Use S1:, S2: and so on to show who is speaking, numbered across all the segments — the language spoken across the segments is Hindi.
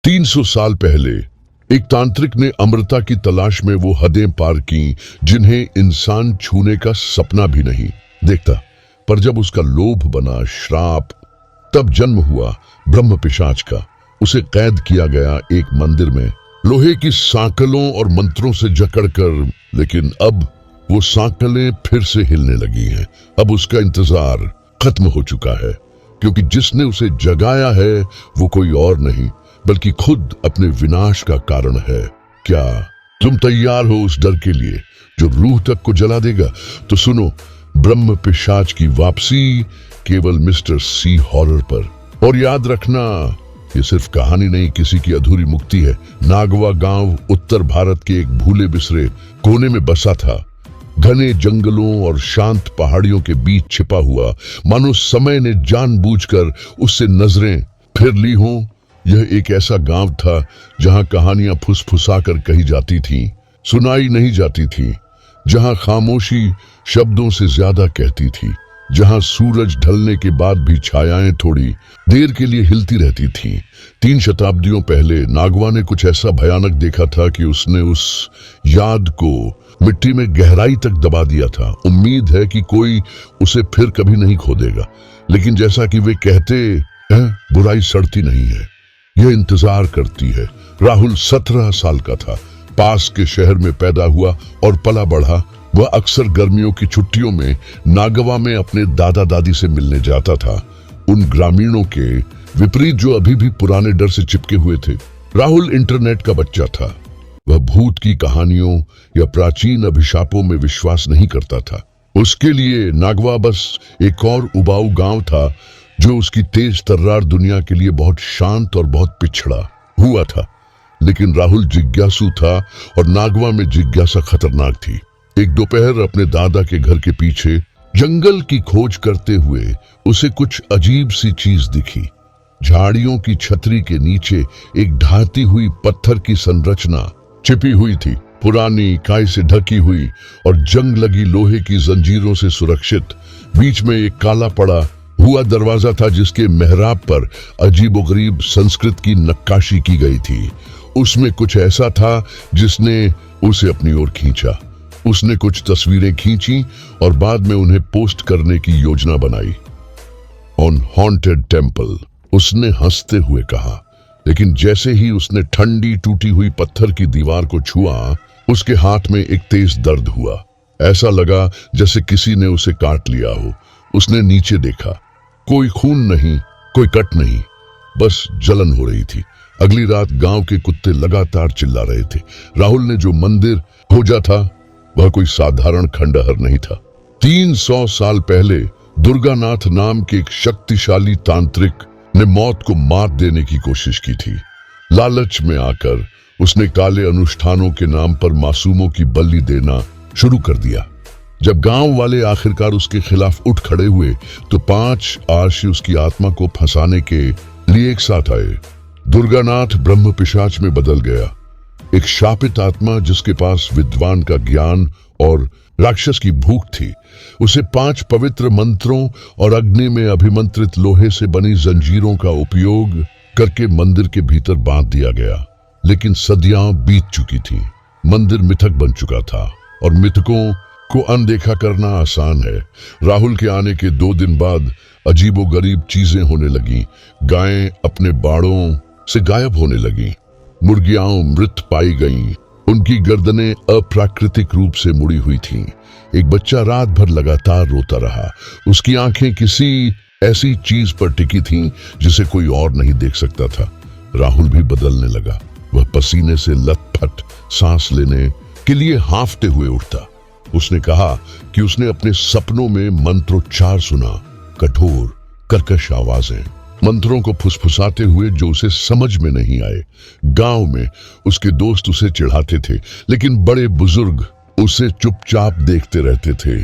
S1: 300 साल पहले एक तांत्रिक ने अमृता की तलाश में वो हदें पार की जिन्हें इंसान छूने का सपना भी नहीं देखता। पर जब उसका लोभ बना श्राप, तब जन्म हुआ ब्रह्म पिशाच का। उसे कैद किया गया एक मंदिर में, लोहे की सांकलों और मंत्रों से जकड़कर। लेकिन अब वो सांकलें फिर से हिलने लगी हैं। अब उसका इंतजार खत्म हो चुका है, क्योंकि जिसने उसे जगाया है वो कोई और नहीं बल्कि खुद अपने विनाश का कारण है। क्या तुम तैयार हो उस डर के लिए जो रूह तक को जला देगा? तो सुनो ब्रह्म पिशाच की वापसी, केवल मिस्टर सी हॉरर पर। और याद रखना, ये सिर्फ कहानी नहीं, किसी की अधूरी मुक्ति है। नागवा गांव उत्तर भारत के एक भूले बिसरे कोने में बसा था, घने जंगलों और शांत पहाड़ियों के बीच छिपा हुआ, मानो समय ने जानबूझकर उससे नजरें फिर ली हों। यह एक ऐसा गांव था जहां कहानियां फुसफुसा कर कही जाती थीं, सुनाई नहीं जाती थीं, जहां खामोशी शब्दों से ज्यादा कहती थी, जहां सूरज ढलने के बाद भी छायाएं थोड़ी देर के लिए हिलती रहती थीं। 3 शताब्दियों पहले नागवा ने कुछ ऐसा भयानक देखा था कि उसने उस याद को मिट्टी में गहराई तक दबा दिया था। उम्मीद है कि कोई उसे फिर कभी नहीं खोदेगा, लेकिन जैसा कि वे कहते हैं, बुराई सड़ती नहीं है, यह इंतजार करती है। राहुल 17 साल का था, पास के शहर में पैदा हुआ और पला बढ़ा। वह अक्सर गर्मियों की छुट्टियों में नागवा में अपने दादा दादी से मिलने जाता था, उन ग्रामीणों के विपरीत जो अभी भी पुराने डर से चिपके हुए थे। राहुल इंटरनेट का बच्चा था। वह भूत की कहानियों या प्राचीन अभिशापों में विश्वास नहीं करता था। उसके लिए नागवा बस एक और उबाऊ गांव था जो उसकी तेज तर्रार दुनिया के लिए बहुत शांत और बहुत पिछड़ा हुआ था। लेकिन राहुल जिज्ञासु था और नागवा में जिज्ञासा खतरनाक थी। एक दोपहर अपने दादा के घर के पीछे जंगल की खोज करते हुए उसे कुछ अजीब सी चीज दिखी। झाड़ियों की छतरी के नीचे एक ढाती हुई पत्थर की संरचना छिपी हुई थी, पुरानी, काई से ढकी हुई और जंग लगी लोहे की जंजीरों से सुरक्षित। बीच में एक काला पड़ा हुआ दरवाजा था जिसके मेहराब पर अजीबोगरीब संस्कृत की नक्काशी की गई थी। उसमें कुछ ऐसा था जिसने उसे अपनी ओर खींचा। उसने कुछ तस्वीरें खींची और बाद में उन्हें पोस्ट करने की योजना बनाई। ऑन हॉन्टेड टेम्पल, उसने हंसते हुए कहा। लेकिन जैसे ही उसने ठंडी टूटी हुई पत्थर की दीवार को छुआ, उसके हाथ में एक तेज दर्द हुआ। ऐसा लगा जैसे किसी ने उसे काट लिया हो। उसने नीचे देखा, कोई खून नहीं, कोई कट नहीं, बस जलन हो रही थी। अगली रात गांव के कुत्ते लगातार चिल्ला रहे थे। राहुल ने जो मंदिर खोजा था वह कोई साधारण खंडहर नहीं था। 300 साल पहले दुर्गानाथ नाम के एक शक्तिशाली तांत्रिक ने मौत को मात देने की कोशिश की थी। लालच में आकर उसने काले अनुष्ठानों के नाम पर मासूमों की बलि देना शुरू कर दिया। जब गांव वाले आखिरकार उसके खिलाफ उठ खड़े हुए तो 5 आर्षी उसकी आत्मा को फंसाने के लिए एक साथ आए। दुर्गानाथ ब्रह्म पिशाच में बदल गया, एक शापित आत्मा जिसके पास विद्वान का ज्ञान और राक्षस की भूख थी। उसे 5 पवित्र मंत्रों और अग्नि में अभिमंत्रित लोहे से बनी जंजीरों का उपयोग करके मंदिर के भीतर बांध दिया गया। लेकिन सदियां बीत चुकी थी, मंदिर मिथक बन चुका था और मिथकों को अनदेखा करना आसान है। राहुल के आने के 2 दिन बाद अजीबोगरीब चीजें होने लगी। गायें अपने बाड़ों से गायब होने लगी, मुर्गियां मृत पाई गईं, उनकी गर्दनें अप्राकृतिक रूप से मुड़ी हुई थीं। एक बच्चा रात भर लगातार रोता रहा। उसकी आंखें किसी ऐसी चीज पर टिकी थीं जिसे कोई और नहीं देख सकता था। राहुल भी बदलने लगा। वह पसीने से लथपथ सांस लेने के लिए हांफते हुए उठता। उसने कहा कि उसने अपने सपनों में मंत्रोच्चार सुना, कठोर कर्कश आवाजें, मंत्रों को फुसफुसाते हुए जो उसे समझ में नहीं आए। गांव में उसके दोस्त उसे चिढ़ाते थे, लेकिन बड़े बुजुर्ग उसे चुपचाप देखते रहते थे,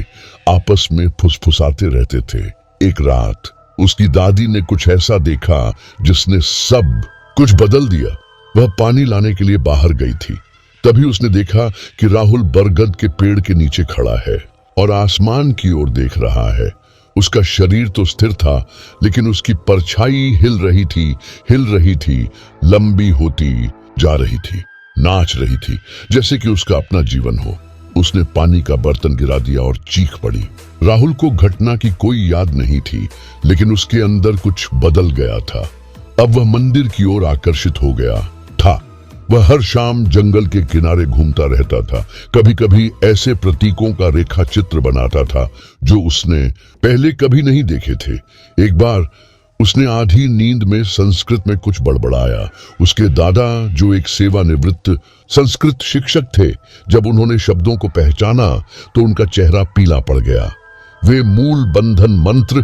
S1: आपस में फुसफुसाते रहते थे। एक रात उसकी दादी ने कुछ ऐसा देखा जिसने सब कुछ बदल दिया। वह पानी लाने के लिए बाहर गई थी। तभी उसने देखा कि राहुल बरगद के पेड़ के नीचे खड़ा है और आसमान की ओर देख रहा है। उसका शरीर तो स्थिर था, लेकिन उसकी परछाई हिल रही थी, लंबी होती जा रही थी, नाच रही थी, जैसे कि उसका अपना जीवन हो। उसने पानी का बर्तन गिरा दिया और चीख पड़ी। राहुल को घटना की कोई याद नहीं थी, लेकिन उसके अंदर कुछ बदल गया था। अब वह मंदिर की ओर आकर्षित हो गया था। वह हर शाम जंगल के किनारे घूमता रहता था, कभी कभी ऐसे प्रतीकों का रेखा चित्र बनाता था जो उसने पहले कभी नहीं देखे थे। एक बार उसने आधी नींद में संस्कृत में कुछ बड़बड़ाया। उसके दादा, जो एक सेवानिवृत्त संस्कृत शिक्षक थे, जब उन्होंने शब्दों को पहचाना तो उनका चेहरा पीला पड़ गया। वे मूल बंधन मंत्र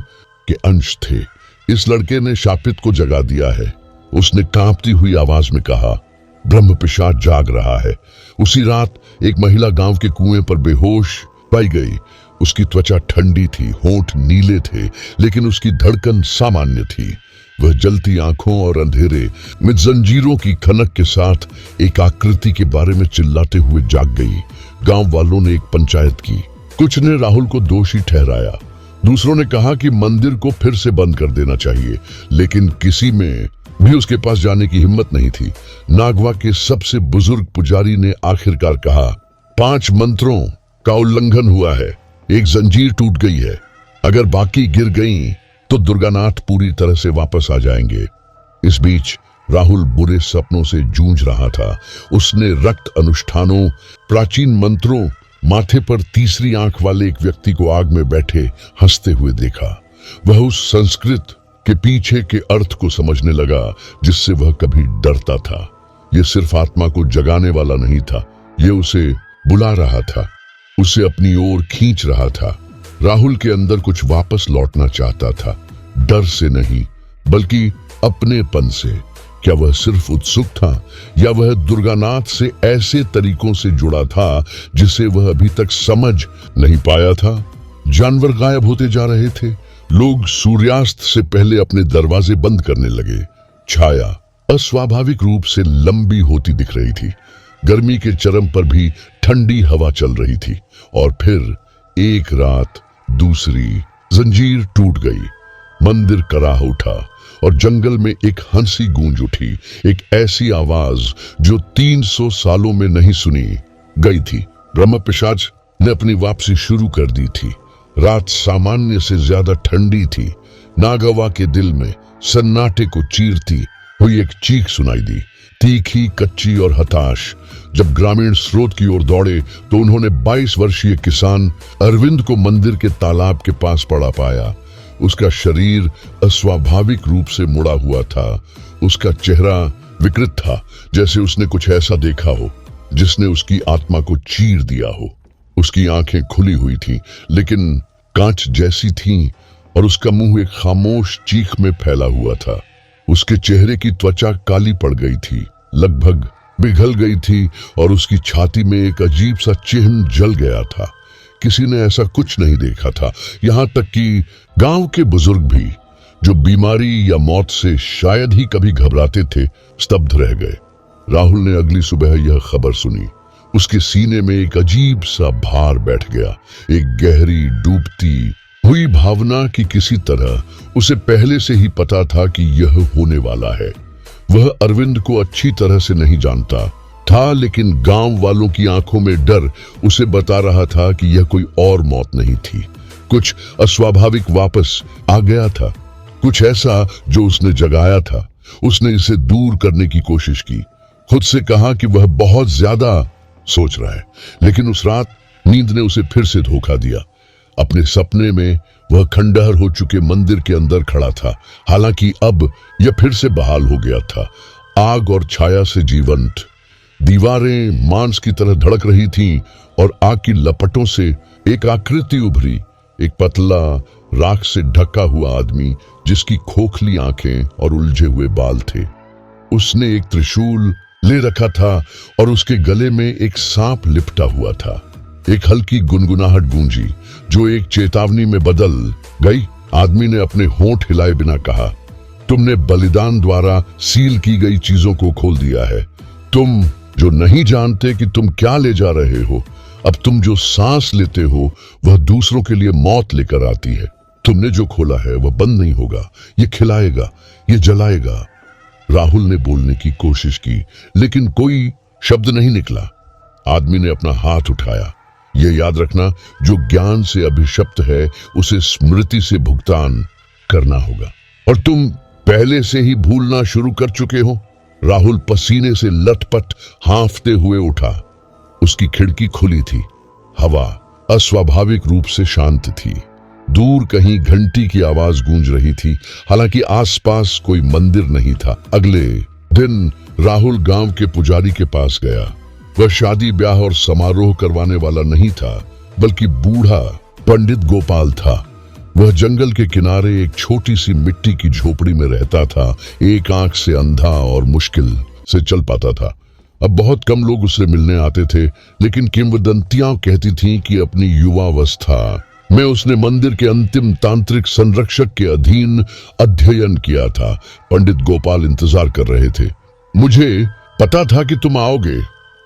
S1: के अंश थे। इस लड़के ने शापित को जगा दिया है, उसने कांपती हुई आवाज में कहा। ब्रह्म पिशाच जाग रहा है। उसी रात एक महिला गांव के कुएं पर बेहोश पाई गई। उसकी त्वचा ठंडी थी, होंठ नीले थे, लेकिन उसकी धड़कन सामान्य थी। वह जलती आंखों और अंधेरे में जंजीरों की खनक के साथ एक आकृति के बारे में चिल्लाते हुए जाग गई। गांव वालों ने एक पंचायत की। कुछ ने राहुल को दोषी ठहराया, दूसरों ने कहा कि मंदिर को फिर से बंद कर देना चाहिए, लेकिन किसी में भी उसके पास जाने की हिम्मत नहीं थी। नागवा के सबसे बुजुर्ग पुजारी ने आखिरकार कहा, 5 मंत्रों का उल्लंघन हुआ है, एक जंजीर टूट गई है, अगर बाकी गिर गईं तो दुर्गानाथ पूरी तरह से वापस आ जाएंगे। इस बीच राहुल बुरे सपनों से जूझ रहा था। उसने रक्त अनुष्ठानों, प्राचीन मंत्रों, माथे पर तीसरी आंख वाले एक व्यक्ति को आग में बैठे हंसते हुए देखा। वह उस संस्कृत के पीछे के अर्थ को समझने लगा जिससे वह कभी डरता था। यह सिर्फ आत्मा को जगाने वाला नहीं था, यह उसे बुला रहा था, उसे अपनी ओर खींच रहा था। राहुल के अंदर कुछ वापस लौटना चाहता था, डर से नहीं बल्कि अपनेपन से। क्या वह सिर्फ उत्सुक था, या वह दुर्गानाथ से ऐसे तरीकों से जुड़ा था जिसे वह अभी तक समझ नहीं पाया था? जानवर गायब होते जा रहे थे। लोग सूर्यास्त से पहले अपने दरवाजे बंद करने लगे। छाया अस्वाभाविक रूप से लंबी होती दिख रही थी। गर्मी के चरम पर भी ठंडी हवा चल रही थी। और फिर एक रात दूसरी, जंजीर टूट गई, मंदिर कराह उठा और जंगल में एक हंसी गूंज उठी। एक ऐसी आवाज जो 300 सालों में नहीं सुनी गई थी। ब्रह्म पिशाच ने अपनी वापसी शुरू कर दी थी। रात सामान्य से ज्यादा ठंडी थी। नागवा के दिल में सन्नाटे को चीरती हुई एक चीख सुनाई दी, तीखी, कच्ची और हताश। जब ग्रामीण स्रोत की ओर दौड़े तो उन्होंने 22 वर्षीय किसान अरविंद को मंदिर के तालाब के पास पड़ा पाया। उसका शरीर अस्वाभाविक रूप से मुड़ा हुआ था। उसका चेहरा विकृत था, जैसे उसने कुछ ऐसा देखा हो जिसने उसकी आत्मा को चीर दिया हो। उसकी आंखें खुली हुई थीं, लेकिन कांच जैसी थीं, और उसका मुंह एक खामोश चीख में फैला हुआ था। उसके चेहरे की त्वचा काली पड़ गई थी, लगभग पिघल गई थी, और उसकी छाती में एक अजीब सा चिन्ह जल गया था। किसी ने ऐसा कुछ नहीं देखा था, यहां तक कि गांव के बुजुर्ग भी, जो बीमारी या मौत से शायद ही कभी घबराते थे, स्तब्ध रह गए। राहुल ने अगली सुबह यह खबर सुनी। उसके सीने में एक अजीब सा भार बैठ गया, एक गहरी डूबती हुई भावना की किसी तरह उसे पहले से ही पता था कि यह होने वाला है। वह अरविंद को अच्छी तरह से नहीं जानता था, लेकिन गांव वालों की आंखों में डर उसे बता रहा था कि यह कोई और मौत नहीं थी। कुछ अस्वाभाविक वापस आ गया था, कुछ ऐसा जो उसने जगाया था। उसने इसे दूर करने की कोशिश की, खुद से कहा कि वह बहुत ज्यादा सोच रहा है, लेकिन उस रात नींद ने उसे फिर से धोखा दिया। अपने सपने में वह खंडहर हो चुके मंदिर के अंदर खड़ा था, हालांकि अब यह फिर से बहाल हो गया था, आग और छाया से जीवंत। दीवारें मांस की तरह धड़क रही थीं और आग की लपटों से एक आकृति उभरी, एक पतला, राख से ढका हुआ आदमी जिसकी खोखली आंखें और उलझे हुए बाल थे। उसने एक त्रिशूल ले रखा था और उसके गले में एक सांप लिपटा हुआ था। एक हल्की गुनगुनाहट गूंजी जो एक चेतावनी में बदल गई। आदमी ने अपने होंठ हिलाए बिना कहा, तुमने बलिदान द्वारा सील की गई चीजों को खोल दिया है। तुम जो नहीं जानते कि तुम क्या ले जा रहे हो। अब तुम जो सांस लेते हो वह दूसरों के लिए मौत लेकर आती है। तुमने जो खोला है वह बंद नहीं होगा, ये खिलाएगा, ये जलाएगा। राहुल ने बोलने की कोशिश की, लेकिन कोई शब्द नहीं निकला। आदमी ने अपना हाथ उठाया। ये याद रखना, जो ज्ञान से अभिशप्त है उसे स्मृति से भुगतान करना होगा, और तुम पहले से ही भूलना शुरू कर चुके हो। राहुल पसीने से लटपट हांफते हुए उठा। उसकी खिड़की खुली थी। हवा अस्वाभाविक रूप से शांत थी। दूर कहीं घंटी की आवाज गूंज रही थी, हालांकि आसपास कोई मंदिर नहीं था। अगले दिन राहुल गांव के पुजारी के पास गया। वह शादी ब्याह और समारोह करवाने वाला नहीं था, बल्कि बूढ़ा पंडित गोपाल था। वह जंगल के किनारे एक छोटी सी मिट्टी की झोपड़ी में रहता था। एक आंख से अंधा और मुश्किल से चल पाता था। अब बहुत कम लोग उससे मिलने आते थे, लेकिन किंवदंतियां कहती थीं कि अपनी युवावस्था में उसने मंदिर के अंतिम तांत्रिक संरक्षक के अधीन अध्ययन किया था। पंडित गोपाल इंतजार कर रहे थे। मुझे पता था कि तुम आओगे,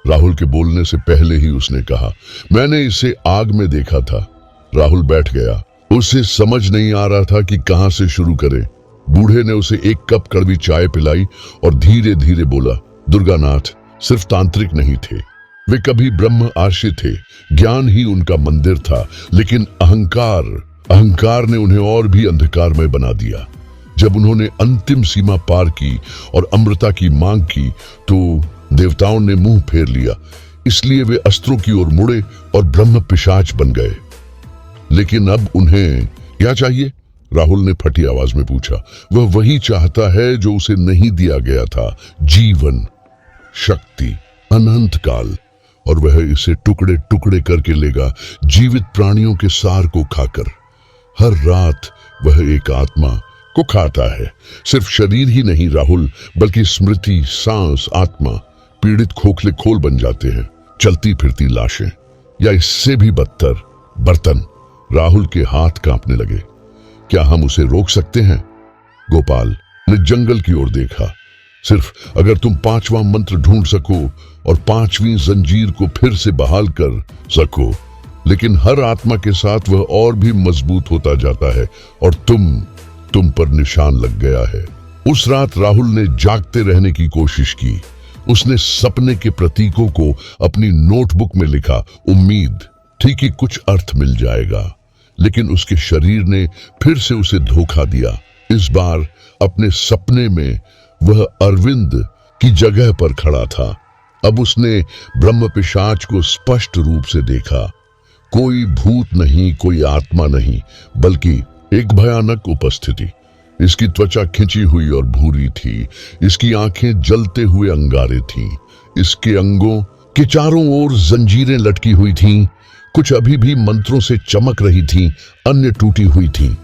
S1: राहुल के बोलने से पहले ही उसने कहा। मैंने इसे आग में देखा था। राहुल बैठ गया। उसे समझ नहीं आ रहा था कि कहां से शुरू करे। बूढ़े ने उसे एक कप कड़वी चाय पिलाई और धीरे धीरे बोला, दुर्गानाथ सिर्फ तांत्रिक नहीं थे, वे कभी ब्रह्म आर्षि थे। ज्ञान ही उनका मंदिर था, लेकिन अहंकार ने उन्हें और भी अंधकारमय बना दिया। जब उन्होंने अंतिम सीमा पार की और अमृता की मांग की, तो देवताओं ने मुंह फेर लिया। इसलिए वे अस्त्रों की ओर मुड़े और ब्रह्म पिशाच बन गए। लेकिन अब उन्हें क्या चाहिए? राहुल ने फटी आवाज में पूछा। वह वही चाहता है जो उसे नहीं दिया गया था, जीवन, शक्ति, अनंत काल, और वह इसे टुकड़े टुकड़े करके लेगा, जीवित प्राणियों के सार को खाकर। हर रात वह एक आत्मा को खाता है। सिर्फ शरीर ही नहीं राहुल, बल्कि स्मृति, सांस, आत्मा। पीड़ित खोखले खोल बन जाते हैं, चलती फिरती लाशें, या इससे भी बदतर बर्तन। राहुल के हाथ कांपने लगे। क्या हम उसे रोक सकते हैं? गोपाल ने जंगल की ओर देखा। सिर्फ अगर तुम 5वां मंत्र ढूंढ सको और 5वीं जंजीर को फिर से बहाल कर सको। लेकिन हर आत्मा के साथ वह और भी मजबूत होता जाता है, और तुम पर निशान लग गया है। उस रात राहुल ने जागते रहने की कोशिश की। उसने सपने के प्रतीकों को अपनी नोटबुक में लिखा। उम्मीद थी कि कुछ अर्थ मिल जाएगा, लेकिन उसके शरीर ने फिर से उसे धोखा दिया। इस बार अपने सपने में वह अरविंद की जगह पर खड़ा था। अब उसने ब्रह्म पिशाच को स्पष्ट रूप से देखा। कोई भूत नहीं, कोई आत्मा नहीं, बल्कि एक भयानक उपस्थिति। इसकी त्वचा खिंची हुई और भूरी थी। इसकी आंखें जलते हुए अंगारे थीं। इसके अंगों के चारों ओर जंजीरें लटकी हुई थीं। कुछ अभी भी मंत्रों से चमक रही थीं, अन्य टूटी हुई थीं।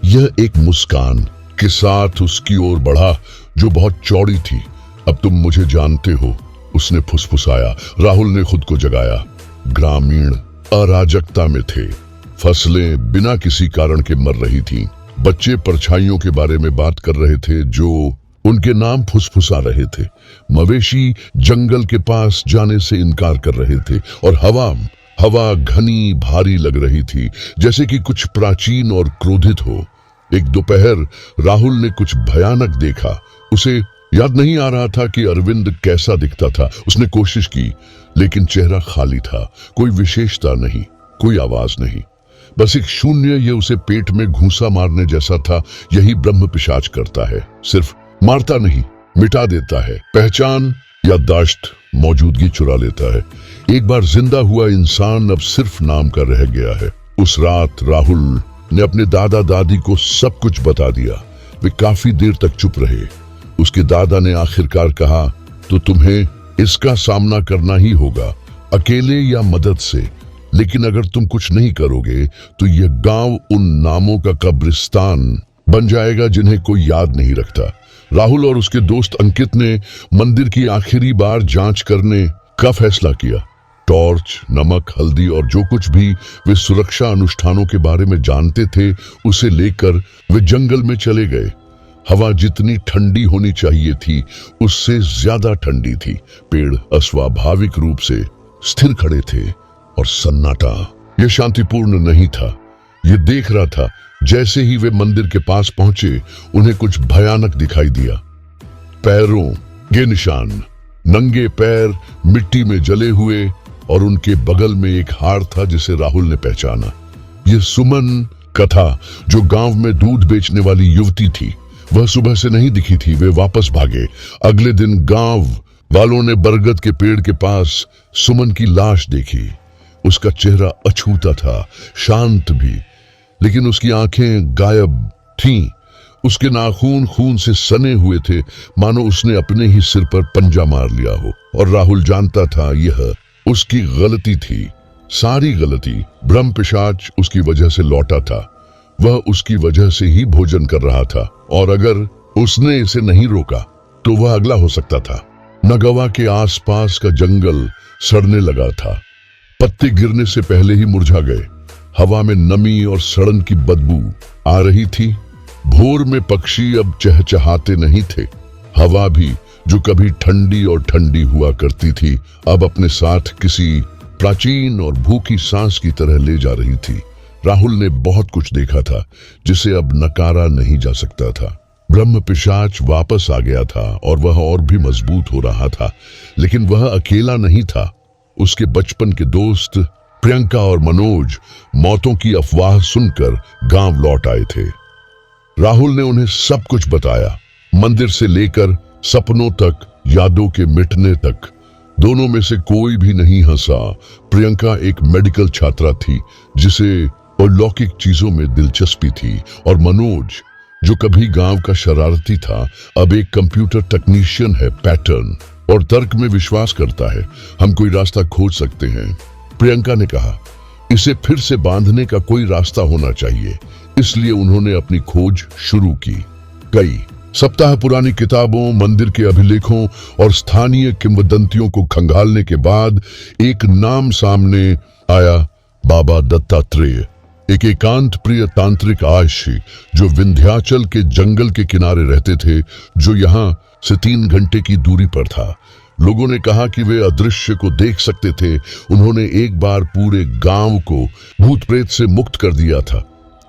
S1: यह एक मुस्कान के साथ उसकी ओर बढ़ा, जो बहुत चौड़ी थी। अब तुम मुझे जानते हो, उसने फुसफुसाया। राहुल ने खुद को जगाया। ग्रामीण अराजकता में थे। फसलें बिना किसी कारण के मर रही थीं। बच्चे परछाइयों के बारे में बात कर रहे थे जो उनके नाम फुसफुसा रहे थे। मवेशी जंगल के पास जाने से इनकार कर रहे थे, और हवा घनी भारी लग रही थी, जैसे कि कुछ प्राचीन और क्रोधित हो। एक दोपहर राहुल ने कुछ भयानक देखा। उसे याद नहीं आ रहा था कि अरविंद कैसा दिखता था। उसने कोशिश की, लेकिन चेहरा खाली था। कोई विशेषता नहीं, कोई आवाज नहीं, बस एक शून्य। ये उसे पेट में घूंसा मारने जैसा था। यही ब्रह्म पिशाच करता है, सिर्फ मारता नहीं, मिटा देता है। पहचान, याददाश्त, मौजूदगी चुरा लेता है। एक बार जिंदा हुआ इंसान अब सिर्फ नाम का रह गया है। उस रात राहुल ने अपने दादा दादी को सब कुछ बता दिया। वे काफी देर तक चुप रहे। उसके दादा ने आखिरकार कहा, तो तुम्हें इसका सामना करना ही होगा, अकेले या मदद से। लेकिन अगर तुम कुछ नहीं करोगे तो यह गांव उन नामों का कब्रिस्तान बन जाएगा जिन्हें कोई याद नहीं रखता। राहुल और उसके दोस्त अंकित ने मंदिर की आखिरी बार जांच करने का फैसला किया। टॉर्च, नमक, हल्दी और जो कुछ भी वे सुरक्षा अनुष्ठानों के बारे में जानते थे, उसे लेकर वे जंगल में चले गए। हवा जितनी ठंडी होनी चाहिए थी, उससे ज्यादा ठंडी थी। पेड़ अस्वाभाविक रूप से स्थिर खड़े थे, और सन्नाटा यह शांतिपूर्ण नहीं था। यह देख रहा था जैसे ही वे मंदिर के पास पहुंचे, उन्हें कुछ भयानक दिखाई दिया। पैरों के निशान, नंगे पैर मिट्टी में जले हुए, और उनके बगल में एक हार था जिसे राहुल ने पहचाना। यह सुमन का था, जो गांव में दूध बेचने वाली युवती थी। वह सुबह से नहीं दिखी थी। वे वापस भागे। अगले दिन गांव वालों ने बरगद के पेड़ के पास सुमन की लाश देखी। उसका चेहरा अछूता था, शांत भी, लेकिन उसकी आंखें गायब थीं। उसके नाखून खून से सने हुए थे, मानो उसने अपने ही सिर पर पंजा मार लिया हो। और राहुल जानता था यह उसकी गलती थी, सारी गलती। ब्रह्म पिशाच उसकी वजह से लौटा था। वह उसकी वजह से ही भोजन कर रहा था, और अगर उसने इसे नहीं रोका तो वह अगला हो सकता था। नगवा के आसपास का जंगल सड़ने लगा था। पत्ते गिरने से पहले ही मुरझा गए। हवा में नमी और सड़न की बदबू आ रही थी। भोर में पक्षी अब चहचहाते नहीं थे। हवा भी, जो कभी ठंडी और ठंडी हुआ करती थी, अब अपने साथ किसी प्राचीन और भूखी सांस की तरह ले जा रही थी। राहुल ने बहुत कुछ देखा था जिसे अब नकारा नहीं जा सकता था। ब्रह्म पिशाच वापस आ गया था, और वह और भी मजबूत हो रहा था। लेकिन वह अकेला नहीं था। उसके बचपन के दोस्त प्रियंका और मनोज मौतों की अफवाह सुनकर गांव लौट आए थे। राहुल ने उन्हें सब कुछ बताया, मंदिर से लेकर सपनों तक, यादों के मिटने तक। दोनों में से कोई भी नहीं हंसा। प्रियंका एक मेडिकल छात्रा थी जिसे अलौकिक चीजों में दिलचस्पी थी, और मनोज, जो कभी गांव का शरारती था, अब एक कंप्यूटर टेक्नीशियन है, पैटर्न और तर्क में विश्वास करता है। हम कोई रास्ता खोज सकते हैं, प्रियंका ने कहा। इसे फिर से बांधने का कोई रास्ता होना चाहिए, इसलिए उन्होंने अपनी खोज शुरू की। कई सप्ताह पुरानी किताबों, मंदिर के अभिलेखों और स्थानीय किंवदंतियों को खंगालने के बाद एक नाम सामने आया, बाबा दत्तात्रेय। एक एकांत प्रिय तांत्रिक आयशी जो विंध्याचल के जंगल के किनारे रहते थे, जो यहाँ से 3 घंटे की दूरी पर था। लोगों ने कहा कि वे अदृश्य को देख सकते थे। उन्होंने एक बार पूरे गांव को भूत प्रेत से मुक्त कर दिया था।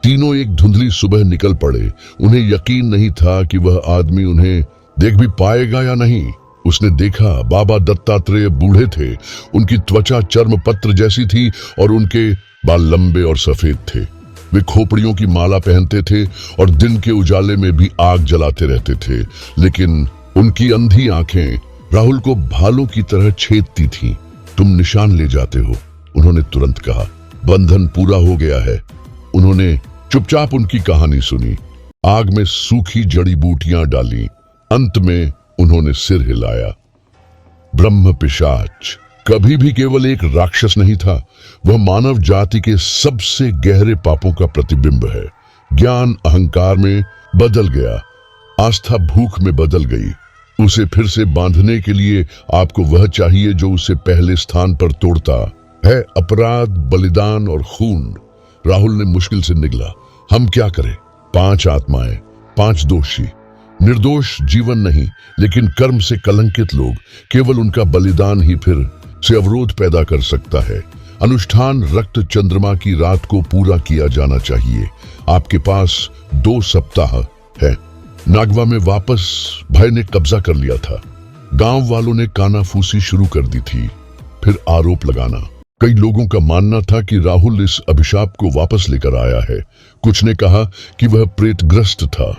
S1: तीनों एक धुंधली सुबह निकल पड़े। उन्हें यकीन नहीं था कि वह आदमी उन्हें देख भी पाएगा या नहीं। उसने देखा, बाबा दत्तात्रेय बूढ़े थे। उनकी त्वचा चर्मपत्र जैसी थी और उनके बाल लंबे और सफेद थे। वे खोपड़ियों की माला पहनते थे और दिन के उजाले में भी आग जलाते रहते थे, लेकिन उनकी अंधी आंखें राहुल को भालों की तरह छेदती थीं। तुम निशान ले जाते हो, उन्होंने तुरंत कहा। बंधन पूरा हो गया है। उन्होंने चुपचाप उनकी कहानी सुनी, आग में सूखी जड़ी बूटियां डाली। अंत में उन्होंने सिर हिलाया। ब्रह्म पिशाच कभी भी केवल एक राक्षस नहीं था, वह मानव जाति के सबसे गहरे पापों का प्रतिबिंब है। ज्ञान अहंकार में बदल गया, आस्था भूख में बदल गई। उसे फिर से बांधने के लिए आपको वह चाहिए जो उसे पहले स्थान पर तोड़ता है, अपराध, बलिदान और खून। राहुल ने मुश्किल से निगला, हम क्या करें? 5 आत्माएं, 5 दोषी, निर्दोष जीवन नहीं, लेकिन कर्म से कलंकित लोग। केवल उनका बलिदान ही फिर से अवरोध पैदा कर सकता है। अनुष्ठान रक्त चंद्रमा की रात को पूरा किया जाना चाहिए। आपके पास 2 सप्ताह है। नागवा में वापस भय ने कब्जा कर लिया था। गांव वालों ने कानाफूसी शुरू कर दी थी, फिर आरोप लगाना। कई लोगों का मानना था कि राहुल इस अभिशाप को वापस लेकर आया है। कुछ ने कहा कि वह प्रेतग्रस्त था।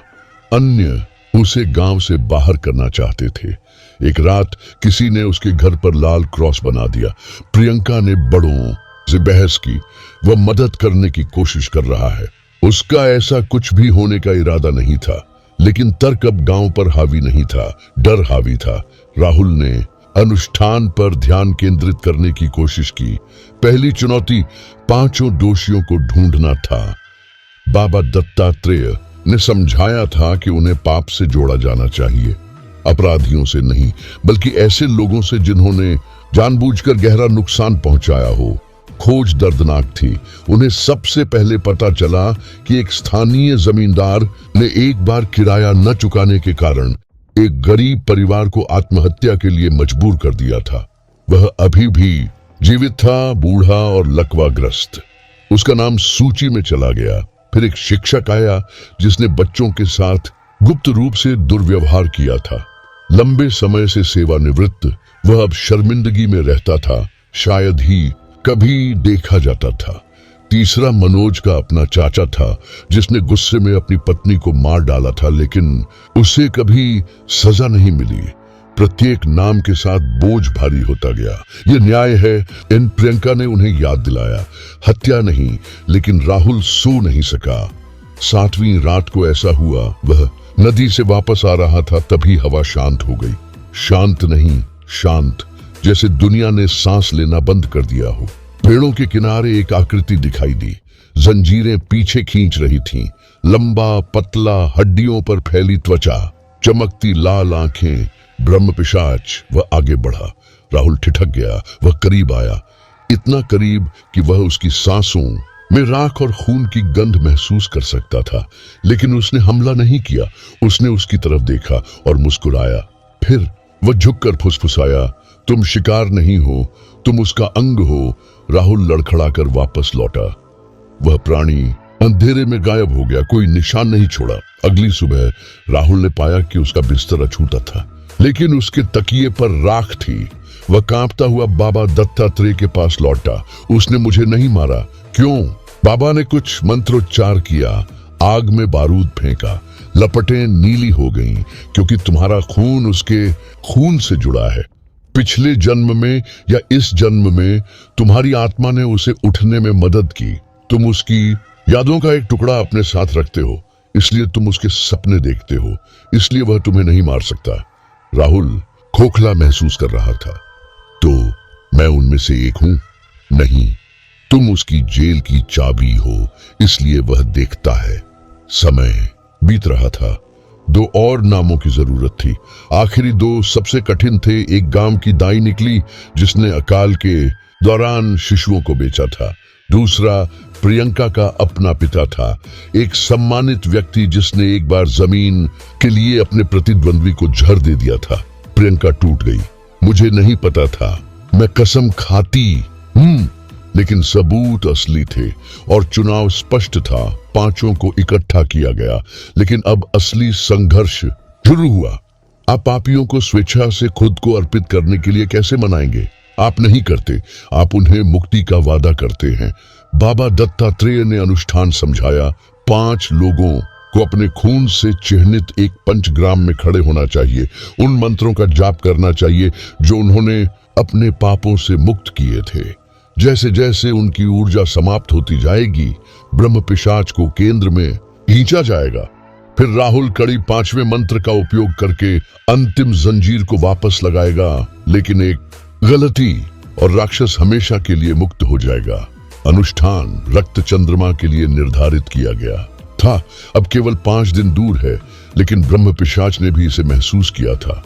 S1: अन्य उसे गांव से बाहर करना चाहते थे। एक रात किसी ने उसके घर पर लाल क्रॉस बना दिया। प्रियंका ने बड़ों से बहस की। वह मदद करने की कोशिश कर रहा है। उसका ऐसा कुछ भी होने का इरादा नहीं था, लेकिन तर्क अब गांव पर हावी नहीं था, डर हावी था। राहुल ने अनुष्ठान पर ध्यान केंद्रित करने की कोशिश की। पहली चुनौती 5 दोषियों को ढूंढना था। बाबा दत्तात्रेय ने समझाया था कि उन्हें पाप से जोड़ा जाना चाहिए, अपराधियों से नहीं, बल्कि ऐसे लोगों से जिन्होंने जानबूझकर गहरा नुकसान पहुंचाया हो। खोज दर्दनाक थी। उन्हें सबसे पहले पता चला कि एक स्थानीय जमींदार ने एक बार किराया न चुकाने के कारण एक गरीब परिवार को आत्महत्या के लिए मजबूर कर दिया था। वह अभी भी जीवित था, बूढ़ा और लकवाग्रस्त। उसका नाम सूची में चला गया। फिर एक शिक्षक आया जिसने बच्चों के साथ गुप्त रूप से दुर्व्यवहार किया था। लंबे समय से सेवानिवृत्त वह अब शर्मिंदगी में रहता था, शायद ही कभी देखा जाता था। तीसरा मनोज का अपना चाचा था जिसने गुस्से में अपनी पत्नी को मार डाला था, लेकिन उसे कभी सजा नहीं मिली। प्रत्येक नाम के साथ बोझ भारी होता गया। यह न्याय है, इन प्रियंका ने उन्हें याद दिलाया। हत्या नहीं, लेकिन राहुल सो नहीं सका। 7वीं रात को ऐसा हुआ, वह नदी से वापस आ रहा था, तभी हवा शांत हो गई। शांत नहीं, शांत, जैसे दुनिया ने सांस लेना बंद कर दिया हो। पेड़ों के किनारे एक आकृति दिखाई दी। जंजीरें पीछे खींच रही थीं। लंबा, पतला, हड्डियों पर फैली त्वचा, चमकती लाल आंखें। ब्रह्म पिशाच। वह आगे बढ़ा। राहुल ठिठक गया। वह करीब आया, इतना करीब कि वह उसकी सांसों में राख और खून की गंध महसूस कर सकता था। लेकिन उसने हमला नहीं किया। उसने उसकी तरफ देखा और मुस्कुराया। फिर वह झुककर फुसफुसाया, तुम शिकार नहीं हो, तुम उसका अंग हो। राहुल लड़खड़ाकर वापस लौटा। वह प्राणी अंधेरे में गायब हो गया, कोई निशान नहीं छोड़ा। अगली सुबह राहुल ने पाया कि उसका बिस्तर अछूता था, लेकिन उसके तकिए पर राख थी। वह कांपता हुआ बाबा दत्तात्रेय के पास लौटा। उसने मुझे नहीं मारा। क्यों? बाबा ने कुछ मंत्रोच्चार किया। आग में बारूद फेंका। लपटें नीली हो गईं, क्योंकि तुम्हारा खून उसके खून से जुड़ा है। पिछले जन्म में या इस जन्म में तुम्हारी आत्मा ने उसे उठने में मदद की। तुम उसकी यादों का एक टुकड़ा अपने साथ रखते हो, इसलिए तुम उसके सपने देखते हो, इसलिए वह तुम्हें नहीं मार सकता। राहुल खोखला महसूस कर रहा था। तो मैं उनमें से एक हूं? नहीं, तुम उसकी जेल की चाबी हो, इसलिए वह देखता है। समय बीत रहा था। 2 और नामों की जरूरत थी। आखिरी 2 सबसे कठिन थे। एक गांव की दाई निकली जिसने अकाल के दौरान शिशुओं को बेचा था। दूसरा प्रियंका का अपना पिता था, एक सम्मानित व्यक्ति जिसने एक बार जमीन के लिए अपने प्रतिद्वंद्वी को जहर दे दिया था। प्रियंका टूट गई। मुझे नहीं पता था, मैं कसम खाती लेकिन सबूत असली थे और चुनाव स्पष्ट था। 5 को इकट्ठा किया गया, लेकिन अब असली संघर्ष शुरू हुआ। आप पापियों को स्वेच्छा से खुद को अर्पित करने के लिए कैसे मनाएंगे? आप नहीं करते, आप उन्हें मुक्ति का वादा करते हैं। बाबा दत्तात्रेय ने अनुष्ठान समझाया। 5 लोगों को अपने खून से चिह्नित एक पंचग्राम में खड़े होना चाहिए। उन मंत्रों का जाप करना चाहिए जो उन्होंने अपने पापों से मुक्त किए थे। जैसे जैसे उनकी ऊर्जा समाप्त होती जाएगी, ब्रह्म पिशाच को केंद्र में खींचा जाएगा। फिर राहुल कड़ी 5वें मंत्र का उपयोग करके अंतिम जंजीर को वापस लगाएगा, लेकिन एक गलती और राक्षस हमेशा के लिए मुक्त हो जाएगा। अनुष्ठान रक्त चंद्रमा के लिए निर्धारित किया गया था। अब केवल 5 दिन दूर है, लेकिन ब्रह्म पिशाच ने भी इसे महसूस किया था।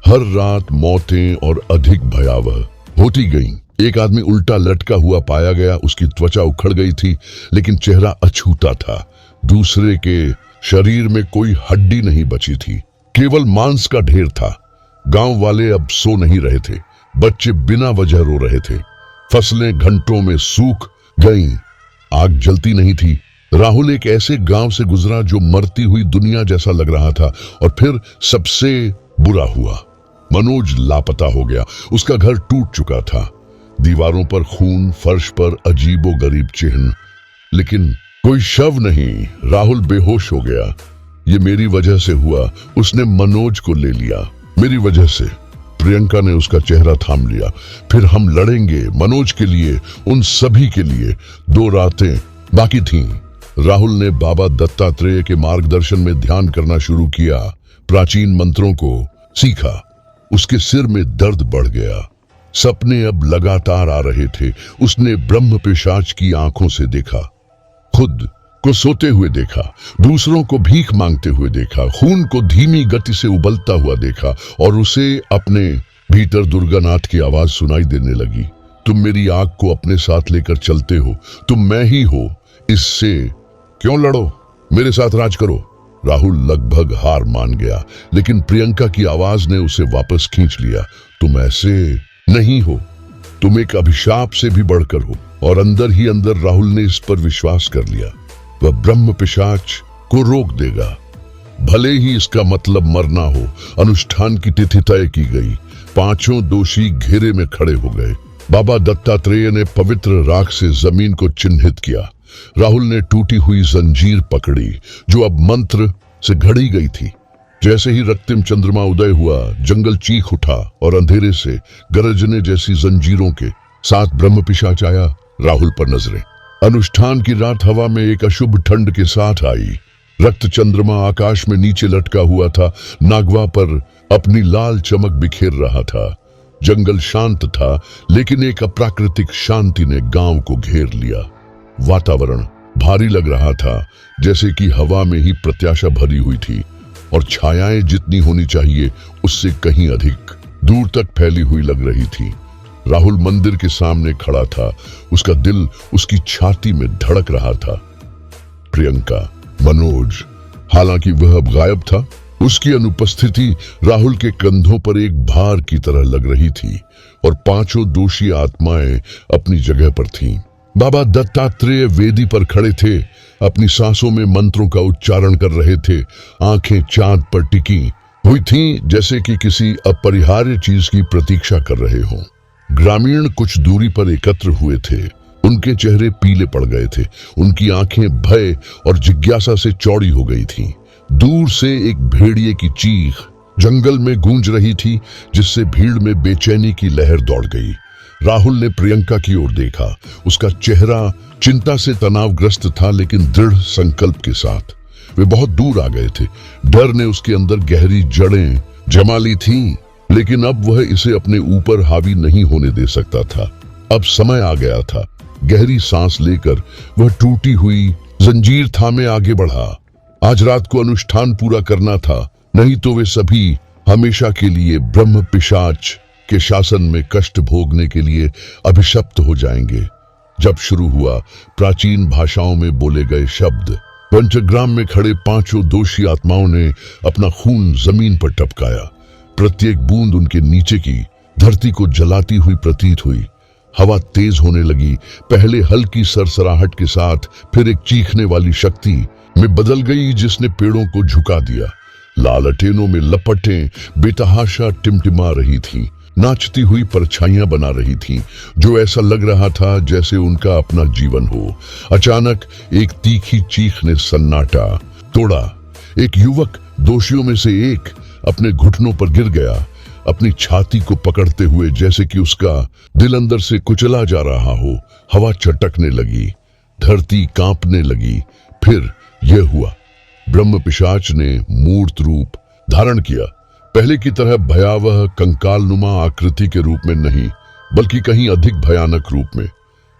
S1: हर रात मौतें और अधिक भयावह होती गईं। एक आदमी उल्टा लटका हुआ पाया गया। उसकी त्वचा उखड़ गई थी, लेकिन चेहरा अछूता था। दूसरे के शरीर में कोई हड्डी नहीं बची थी, केवल मांस का ढेर था। गांव वाले अब सो नहीं रहे थे। बच्चे बिना वजह रो रहे थे। फसलें घंटों में सूख गईं। आग जलती नहीं थी। राहुल एक ऐसे गांव से गुजरा जो मरती हुई दुनिया जैसा लग रहा था। और फिर सबसे बुरा हुआ, मनोज लापता हो गया। उसका घर टूट चुका था। दीवारों पर खून, फर्श पर अजीबोगरीब चिन्ह, लेकिन कोई शव नहीं। राहुल बेहोश हो गया। ये मेरी वजह से हुआ। उसने मनोज को ले लिया, मेरी वजह से। प्रियंका ने उसका चेहरा थाम लिया। फिर हम लड़ेंगे, मनोज के लिए, उन सभी के लिए। 2 रातें बाकी थीं। राहुल ने बाबा दत्तात्रेय के मार्गदर्शन में ध्यान करना शुरू किया। प्राचीन मंत्रों को सीखा। उसके सिर में दर्द बढ़ गया। सपने अब लगातार आ रहे थे। उसने ब्रह्म पिशाच की आंखों से देखा, खुद को सोते हुए देखा, दूसरों को भीख मांगते हुए देखा, खून को धीमी गति से उबलता हुआ देखा, और उसे अपने भीतर दुर्गानाथ की आवाज सुनाई देने लगी। तुम मेरी आग को अपने साथ लेकर चलते हो, तुम मैं ही हो, इससे क्यों लड़ो, मेरे साथ राज करो। राहुल लगभग हार मान गया, लेकिन प्रियंका की आवाज ने उसे वापस खींच लिया। तुम ऐसे नहीं हो, तुम एक अभिशाप से भी बढ़कर हो। और अंदर ही अंदर राहुल ने इस पर विश्वास कर लिया। वह ब्रह्म पिशाच को रोक देगा। भले ही इसका मतलब मरना हो। अनुष्ठान की तिथि तय की गई। पांचों दोषी घेरे में खड़े हो गए। बाबा दत्तात्रेय ने पवित्र राख से जमीन को चिन्हित किया। राहुल ने टूटी हुई जंजीर पकड़ी जो अब मंत्र से घड़ी गई थी। जैसे ही रक्तिम चंद्रमा उदय हुआ, जंगल चीख उठा और अंधेरे से गरजने जैसी जंजीरों के साथ ब्रह्म पिशाच आया। राहुल पर नजरें। अनुष्ठान की रात हवा में एक अशुभ ठंड के साथ आई। रक्त चंद्रमा आकाश में नीचे लटका हुआ था। नागवा पर अपनी लाल चमक बिखेर रहा था। जंगल शांत था, लेकिन एक अप्राकृतिक शांति ने गांव को घेर लिया। वातावरण भारी लग रहा था, जैसे कि हवा में ही प्रत्याशा भरी हुई थी और छायाएं जितनी होनी चाहिए उससे कहीं अधिक दूर तक फैली हुई लग रही थी। राहुल मंदिर के सामने खड़ा था। उसका दिल उसकी छाती में धड़क रहा था। प्रियंका, मनोज, हालांकि वह अब गायब था। उसकी अनुपस्थिति राहुल के कंधों पर एक भार की तरह लग रही थी और पांचों दोषी आत्माएं अपनी जगह पर थीं। बाबा दत्तात्रेय वेदी पर खड़े थे, अपनी सांसों में मंत्रों का उच्चारण कर रहे थे। आंखें चांद पर टिकी हुई थीं, जैसे कि किसी अपरिहार्य चीज की प्रतीक्षा कर रहे हों। ग्रामीण कुछ दूरी पर एकत्र हुए थे। उनके चेहरे पीले पड़ गए थे। उनकी आंखें भय और जिज्ञासा से चौड़ी हो गई थीं। दूर से एक भेड़िए की चीख जंगल में गूंज रही थी, जिससे भीड़ में बेचैनी की लहर दौड़ गई। राहुल ने प्रियंका की ओर देखा। उसका चेहरा चिंता से तनावग्रस्त था, लेकिन दृढ़ संकल्प के साथ। वे बहुत दूर आ गए थे। डर ने उसके अंदर गहरी जड़ें जमा ली थीं, लेकिन अब वह इसे अपने ऊपर हावी नहीं होने दे सकता था। अब समय आ गया था। गहरी सांस लेकर वह टूटी हुई जंजीर थामे आगे बढ़ा। आज रात को अनुष्ठान पूरा करना था, नहीं तो वे सभी हमेशा के लिए ब्रह्म पिशाच के शासन में कष्ट भोगने के लिए अभिशप्त हो जाएंगे। जब शुरू हुआ, प्राचीन भाषाओं में बोले गए शब्द। पंचग्राम में खड़े पांचों दोषी आत्माओं ने अपना खून जमीन पर टपकाया। प्रत्येक बूंद उनके नीचे की धरती को जलाती हुई प्रतीत हुई। हवा तेज होने लगी। पहले हल्की सरसराहट के साथ फिर एक चीखने वाली शक्ति में बदल गई, जिसने पेड़ों को झुका दिया। लालटेनों में लपटें बेतहाशा टिमटिमा रही थीं, नाचती हुई परछाइयां बना रही थीं, जो ऐसा लग रहा था जैसे उनका अपना जीवन हो। अचानक एक तीखी चीख ने सन्नाटा तोड़ा। एक युवक, दोषियों में से एक, अपने घुटनों पर गिर गया, अपनी छाती को पकड़ते हुए, जैसे कि उसका दिल अंदर से कुचला जा रहा हो। हवा चटकने लगी, धरती कांपने लगी। फिर यह हुआ, ब्रह्म पिशाच ने मूर्त रूप धारण किया। पहले की तरह भयावह कंकाल नुमा आकृति के रूप में नहीं, बल्कि कहीं अधिक भयानक रूप में।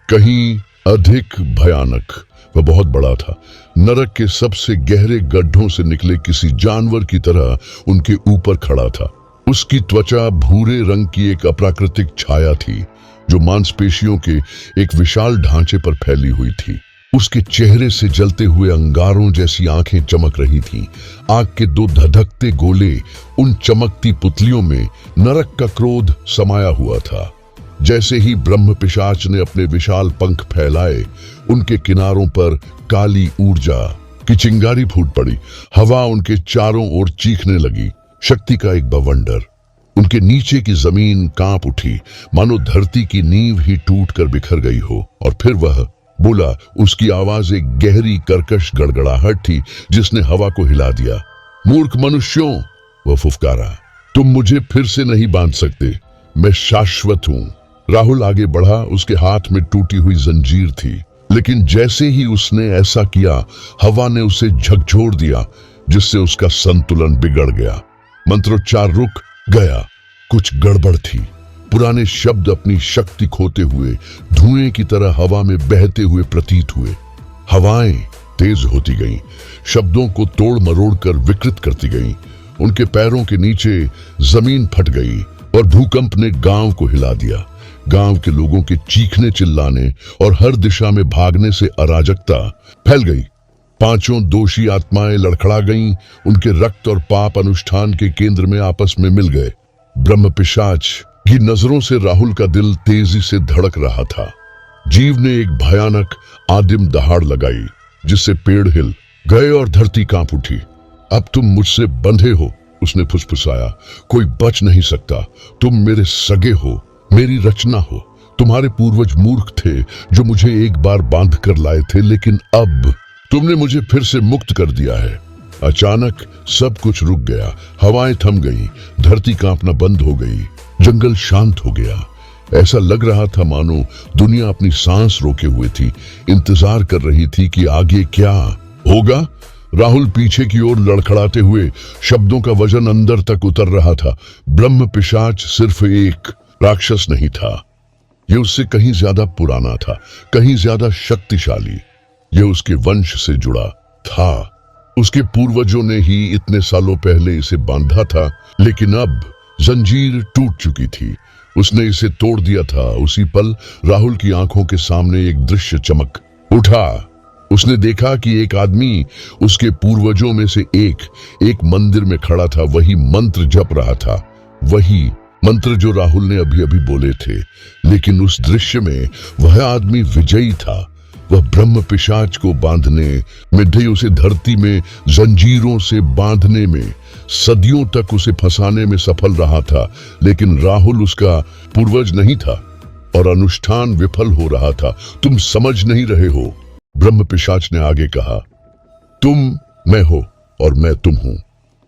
S1: कहीं अधिक भयानक। वह बहुत बड़ा था। नरक के सबसे गहरे गड्ढों से निकले किसी जानवर की तरह उनके ऊपर खड़ा था। उसकी त्वचा भूरे रंग की एक अप्राकृतिक छाया थी, जो मांसपेशियों के एक विशाल ढांचे पर फैली हुई थी। उसके चेहरे से जलते हुए अंगारों जैसी आंखें चमक रही थीं। आग के दो धधकते गोले, उन चमकती पुतलियों में नरक का क्रोध समाया हुआ था। जैसे ही ब्रह्म पिशाच ने अपने विशाल पंख फैलाए, उनके किनारों पर काली ऊर्जा की चिंगारी फूट पड़ी। हवा उनके चारों ओर चीखने लगी। शक्ति का एक बवंडर। उनके नीचे की जमीन कांप उठी, मानो धरती की नींव ही टूटकर बिखर गई हो। और फिर वह बोला। उसकी आवाज एक गहरी कर्कश गड़गड़ाहट थी, जिसने हवा को हिला दिया। मूर्ख मनुष्यों, वह फुफकारा, तुम मुझे फिर से नहीं बांध सकते। मैं शाश्वत हूं। राहुल आगे बढ़ा। उसके हाथ में टूटी हुई जंजीर थी, लेकिन जैसे ही उसने ऐसा किया, हवा ने उसे झकझोर दिया, जिससे उसका संतुलन बिगड़ गया। मंत्रोच्चार रुक गया। कुछ गड़बड़ थी। पुराने शब्द अपनी शक्ति खोते हुए धुएं की तरह हवा में बहते हुए प्रतीत हुए। हवाएं तेज होती गईं, शब्दों को तोड़ मरोड़ कर विकृत करती गईं। उनके पैरों के नीचे जमीन फट गई और भूकंप ने गांव को हिला दिया। गांव के लोगों के चीखने चिल्लाने और हर दिशा में भागने से अराजकता फैल गई। पांचों दोषी आत्माएं लड़खड़ा गईं। उनके रक्त और पाप अनुष्ठान के केंद्र में आपस में मिल गए। ब्रह्म पिशाच की नजरों से राहुल का दिल तेजी से धड़क रहा था। जीव ने एक भयानक आदिम दहाड़ लगाई। जिससे पेड़ हिल गए और धरती कांप उठी। अब तुम मुझसे बंधे हो, उसने फुसफुसाया, कोई बच नहीं सकता। तुम मेरे सगे हो, मेरी रचना हो। तुम्हारे पूर्वज मूर्ख थे जो मुझे एक बार बांध कर लाए थे, लेकिन अब तुमने मुझे फिर से मुक्त कर दिया है। अचानक सब कुछ रुक गया, हवाएं थम गई, धरती कांपना बंद हो गई, जंगल शांत हो गया। ऐसा लग रहा था मानो दुनिया अपनी सांस रोके हुए थी, इंतजार कर रही थी कि आगे क्या होगा। राहुल पीछे की ओर लड़खड़ाते हुए, शब्दों का वजन अंदर तक उतर रहा था। ब्रह्म पिशाच सिर्फ एक राक्षस नहीं था, यह उससे कहीं ज्यादा पुराना था, कहीं ज्यादा शक्तिशाली। यह उसके वंश से जुड़ा था। उसके पूर्वजों ने ही इतने सालों पहले इसे बांधा था, लेकिन अब जंजीर टूट चुकी थी। उसने इसे तोड़ दिया था। उसी पल राहुल की आंखों के सामने एक दृश्य चमक उठा। उसने देखा कि एक आदमी उसके पूर्वजों में से एक मंदिर में खड़ा था, वही मंत्र जप रहा था, वही मंत्र जो राहुल ने अभी अभी बोले थे। लेकिन उस दृश्य में वह आदमी विजयी था। वह ब्रह्म पिशाच को बांधने में, उसे धरती में जंजीरों से बांधने में, सदियों तक उसे फंसाने में सफल रहा था। लेकिन राहुल उसका पूर्वज नहीं था और अनुष्ठान विफल हो रहा था। तुम समझ नहीं रहे हो, ब्रह्म पिशाच ने आगे कहा। तुम मैं हो और मैं तुम हूं।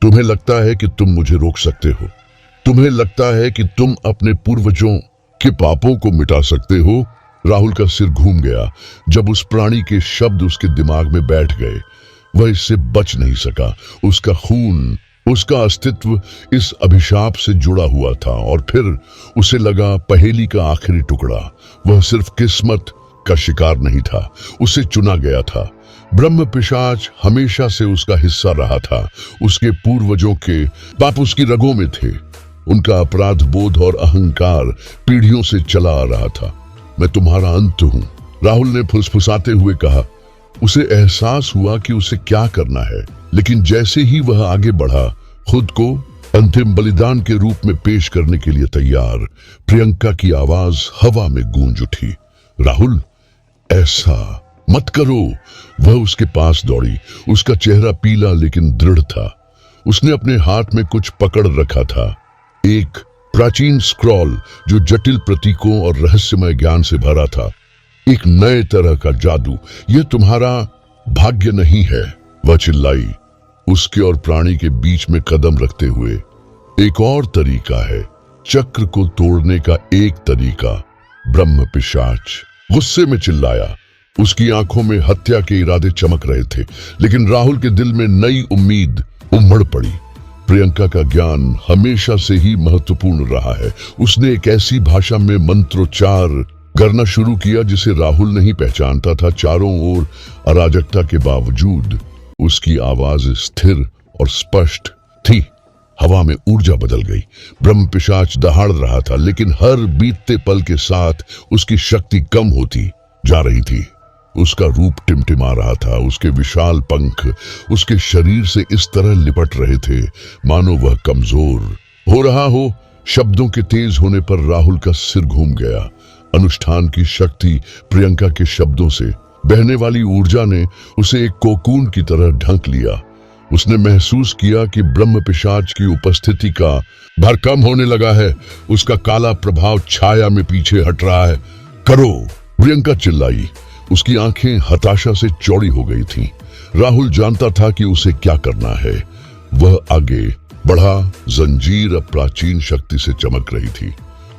S1: तुम्हें लगता है कि तुम मुझे रोक सकते हो, तुम्हें लगता है कि तुम अपने पूर्वजों के पापों को मिटा सकते हो। राहुल का सिर घूम गया जब उस प्राणी के शब्द उसके दिमाग में बैठ गए। वह इससे बच नहीं सका। उसका खून, उसका अस्तित्व इस अभिशाप से जुड़ा हुआ था। और फिर उसे लगा पहेली का आखिरी टुकड़ा। वह सिर्फ किस्मत का शिकार नहीं था, उसे चुना गया था। ब्रह्म पिशाच हमेशा से उसका हिस्सा रहा था। उसके पूर्वजों के पाप उसकी रगों में थे। उनका अपराध बोध और अहंकार पीढ़ियों से चला आ रहा था। मैं तुम्हारा अंत हूं, राहुल ने फुसफुसाते हुए कहा। उसे एहसास हुआ कि उसे क्या करना है, लेकिन जैसे ही वह आगे बढ़ा, खुद को अंतिम बलिदान के रूप में पेश करने के लिए तैयार, प्रियंका की आवाज हवा में गूंज उठी। राहुल, ऐसा मत करो। वह उसके पास दौड़ी। उसका चेहरा पीला लेकिन दृढ़ था। उसने अपने हाथ में कुछ पकड़ रखा था, एक प्राचीन स्क्रॉल जो जटिल प्रतीकों और रहस्यमय ज्ञान से भरा था। एक नए तरह का जादू। यह तुम्हारा भाग्य नहीं है, वह चिल्लाई, उसके और प्राणी के बीच में कदम रखते हुए। एक और तरीका है, चक्र को तोड़ने का एक तरीका। ब्रह्म पिशाच गुस्से में चिल्लाया। उसकी आंखों में हत्या के इरादे चमक रहे थे। लेकिन राहुल के दिल में नई उम्मीद उमड़ पड़ी। प्रियंका का ज्ञान हमेशा से ही महत्वपूर्ण रहा है। उसने एक ऐसी भाषा में मंत्रोच्चार करना शुरू किया जिसे राहुल नहीं पहचानता था। चारों ओर अराजकता के बावजूद उसकी आवाज स्थिर और स्पष्ट थी। हवा में ऊर्जा बदल गई। ब्रह्म पिशाच दहाड़ रहा था, लेकिन हर बीतते पल के साथ उसकी शक्ति कम होती जा रही थी। उसका रूप टिमटिमा रहा था। उसके विशाल पंख उसके शरीर से इस तरह लिपट रहे थे मानो वह कमजोर हो रहा हो। शब्दों के तेज होने पर राहुल का सिर घूम गया। अनुष्ठान की शक्ति, प्रियंका के शब्दों से बहने वाली ऊर्जा ने उसे एक कोकून की तरह ढक लिया। उसने महसूस किया कि ब्रह्म पिशाच की उपस्थिति का भार कम होने लगा है। उसका काला प्रभाव छाया में पीछे हट रहा है। करो, प्रियंका चिल्लाई। उसकी आंखें हताशा से चौड़ी हो गई थीं। राहुल जानता था कि उसे क्या करना है। वह आगे बढ़ा। जंजीर अब प्राचीन शक्ति से चमक रही थी।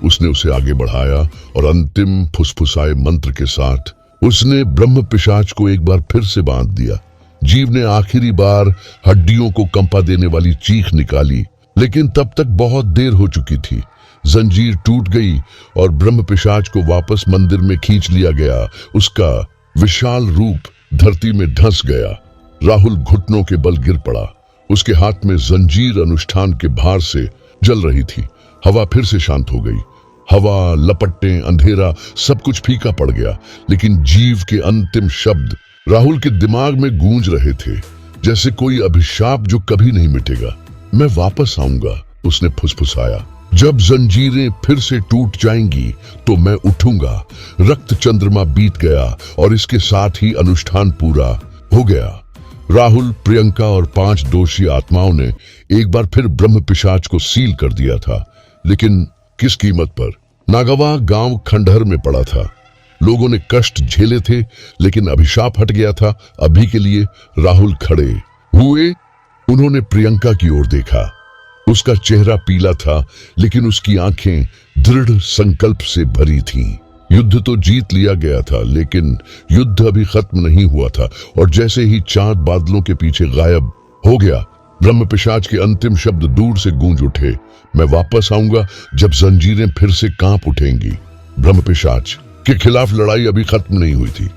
S1: उसने उसे आगे बढ़ाया और अंतिम फुसफुसाए मंत्र के साथ उसने ब्रह्म पिशाच को एक बार फिर से बांध दिया। जीव ने आखिरी बार हड्डियों को कंपा देने वाली चीख निकाली, लेकिन तब तक बहुत देर हो चुकी थी। जंजीर टूट गई और ब्रह्म पिशाच को वापस मंदिर में खींच लिया गया। उसका विशाल रूप धरती में धंस गया। राहुल घुटनों के बल गिर पड़ा। उसके हाथ में जंजीर अनुष्ठान के भार से जल रही थी। हवा फिर से शांत हो गई। हवा, लपटें, अंधेरा, सब कुछ फीका पड़ गया। लेकिन जीव के अंतिम शब्द राहुल के दिमाग में गूंज रहे थे, जैसे कोई अभिशाप जो कभी नहीं मिटेगा। मैं वापस आऊंगा, उसने फुसफुसाया। जब जंजीरें फिर से टूट जाएंगी तो मैं उठूंगा। रक्त चंद्रमा बीत गया और इसके साथ ही अनुष्ठान पूरा हो गया। राहुल, प्रियंका और 5 दोषी आत्माओं ने एक बार फिर ब्रह्म पिशाच को सील कर दिया था, लेकिन किस कीमत पर? नागावा गांव खंडहर में पड़ा था। लोगों ने कष्ट झेले थे, लेकिन अभिशाप हट गया था। अभी के लिए राहुल खड़े हुए। उन्होंने प्रियंका की ओर देखा। उसका चेहरा पीला था, लेकिन उसकी आंखें दृढ़ संकल्प से भरी थीं। युद्ध तो जीत लिया गया था, लेकिन युद्ध अभी खत्म नहीं हुआ था। और जैसे ही चांद बादलों के पीछे गायब हो गया, ब्रह्म पिशाच के अंतिम शब्द दूर से गूंज उठे। मैं वापस आऊंगा जब जंजीरें फिर से कांप उठेंगी। ब्रह्म पिशाच के खिलाफ लड़ाई अभी खत्म नहीं हुई थी।